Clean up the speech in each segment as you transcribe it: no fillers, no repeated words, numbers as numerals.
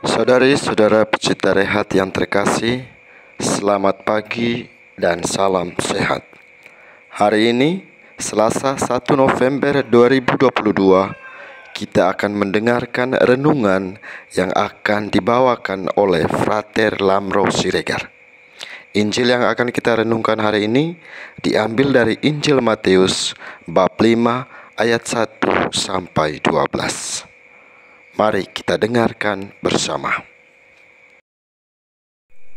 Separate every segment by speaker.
Speaker 1: Saudari-saudara pecinta rehat yang terkasih, selamat pagi dan salam sehat. Hari ini, Selasa 1 November 2022, kita akan mendengarkan renungan yang akan dibawakan oleh Frater Lamro Siregar. Injil yang akan kita renungkan hari ini diambil dari Injil Matius bab 5 ayat 1 sampai 12. Mari kita dengarkan bersama.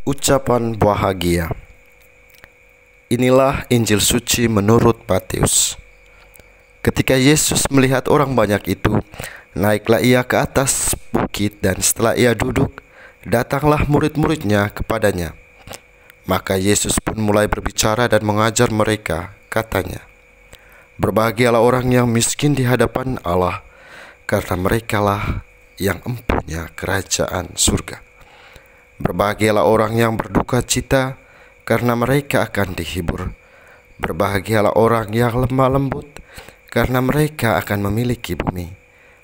Speaker 1: Ucapan bahagia. Inilah Injil suci menurut Matius. Ketika Yesus melihat orang banyak itu, naiklah ia ke atas bukit, dan setelah ia duduk, datanglah murid-muridnya kepadanya. Maka Yesus pun mulai berbicara dan mengajar mereka, katanya, "Berbahagialah orang yang miskin di hadapan Allah, karena merekalah yang empunya kerajaan surga. Berbahagialah orang yang berduka cita, karena mereka akan dihibur. Berbahagialah orang yang lemah lembut, karena mereka akan memiliki bumi.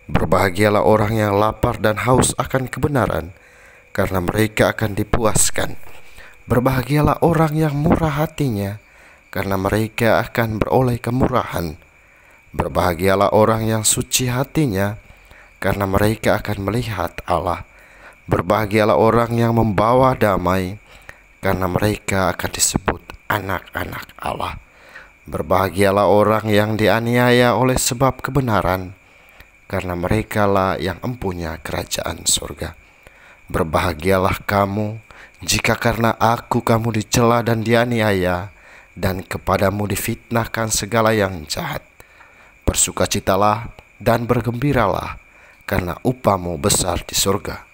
Speaker 1: Berbahagialah orang yang lapar dan haus akan kebenaran, karena mereka akan dipuaskan. Berbahagialah orang yang murah hatinya, karena mereka akan beroleh kemurahan. Berbahagialah orang yang suci hatinya, karena mereka akan melihat Allah. Berbahagialah orang yang membawa damai, karena mereka akan disebut anak-anak Allah. Berbahagialah orang yang dianiaya oleh sebab kebenaran, karena merekalah yang empunya kerajaan surga. Berbahagialah kamu jika karena aku kamu dicela dan dianiaya, dan kepadamu difitnahkan segala yang jahat. Bersukacitalah dan bergembiralah, karena upahmu besar di surga.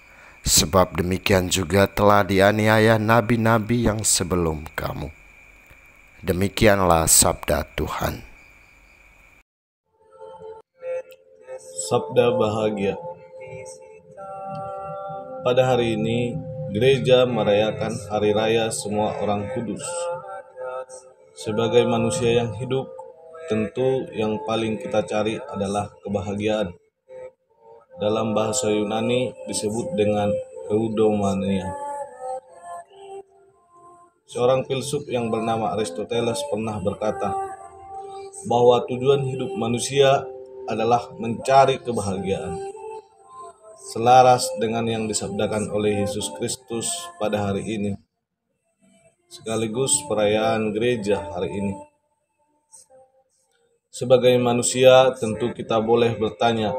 Speaker 1: Sebab demikian juga telah dianiaya nabi-nabi yang sebelum kamu." Demikianlah sabda Tuhan.
Speaker 2: Sabda bahagia. Pada hari ini, gereja merayakan Hari Raya Semua Orang Kudus. Sebagai manusia yang hidup, tentu yang paling kita cari adalah kebahagiaan. Dalam bahasa Yunani disebut dengan eudaimonia. Seorang filsuf yang bernama Aristoteles pernah berkata bahwa tujuan hidup manusia adalah mencari kebahagiaan. Selaras dengan yang disabdakan oleh Yesus Kristus pada hari ini, sekaligus perayaan gereja hari ini. Sebagai manusia, tentu kita boleh bertanya,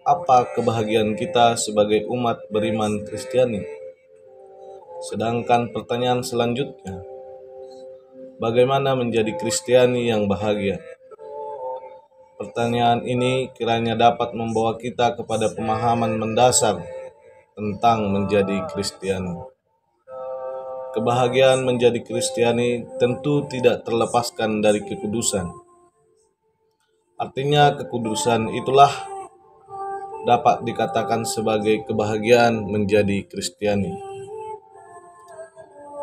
Speaker 2: apa kebahagiaan kita sebagai umat beriman Kristiani? Sedangkan pertanyaan selanjutnya, bagaimana menjadi Kristiani yang bahagia? Pertanyaan ini kiranya dapat membawa kita kepada pemahaman mendasar tentang menjadi Kristiani. Kebahagiaan menjadi Kristiani tentu tidak terlepaskan dari kekudusan. Artinya kekudusan itulah dapat dikatakan sebagai kebahagiaan menjadi Kristiani.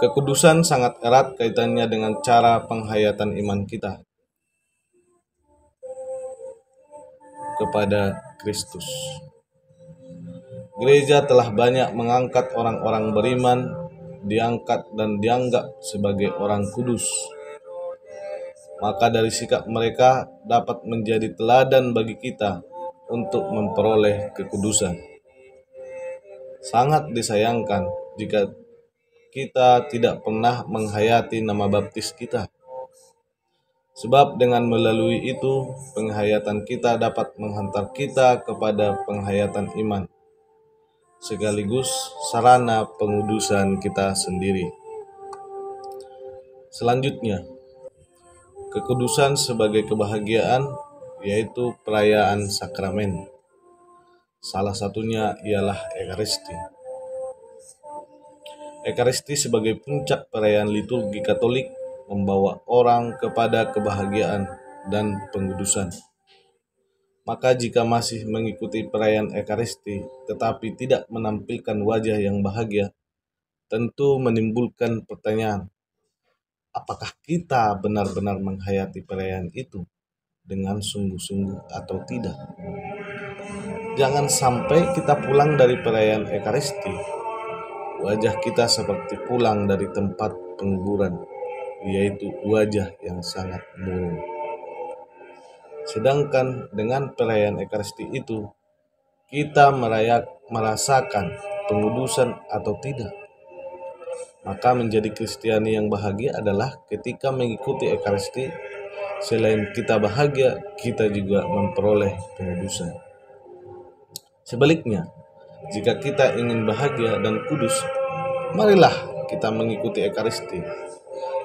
Speaker 2: Kekudusan sangat erat kaitannya dengan cara penghayatan iman kita kepada Kristus. Gereja telah banyak mengangkat orang-orang beriman, diangkat dan dianggap sebagai orang kudus. Maka dari sikap mereka dapat menjadi teladan bagi kita untuk memperoleh kekudusan. Sangat disayangkan jika kita tidak pernah menghayati nama baptis kita. Sebab dengan melalui itu, penghayatan kita dapat menghantar kita kepada penghayatan iman, sekaligus sarana pengudusan kita sendiri. Selanjutnya, kekudusan sebagai kebahagiaan, yaitu perayaan sakramen. Salah satunya ialah Ekaristi. Ekaristi sebagai puncak perayaan liturgi Katolik membawa orang kepada kebahagiaan dan pengudusan. Maka jika masih mengikuti perayaan Ekaristi tetapi tidak menampilkan wajah yang bahagia, tentu menimbulkan pertanyaan, apakah kita benar-benar menghayati perayaan itu dengan sungguh-sungguh atau tidak. Jangan sampai kita pulang dari perayaan Ekaristi, wajah kita seperti pulang dari tempat penguburan, yaitu wajah yang sangat murung. Sedangkan dengan perayaan Ekaristi itu, kita merasakan pengudusan atau tidak. Maka menjadi Kristiani yang bahagia adalah ketika mengikuti Ekaristi, selain kita bahagia, kita juga memperoleh pengudusan. Sebaliknya, jika kita ingin bahagia dan kudus, marilah kita mengikuti Ekaristi.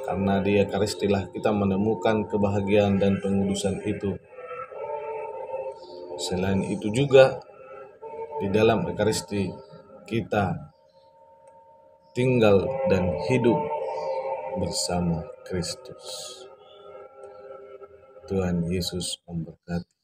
Speaker 2: Karena di Ekaristilah kita menemukan kebahagiaan dan pengudusan itu. Selain itu juga, di dalam Ekaristi kita tinggal dan hidup bersama Kristus. Tuhan Yesus memberkati.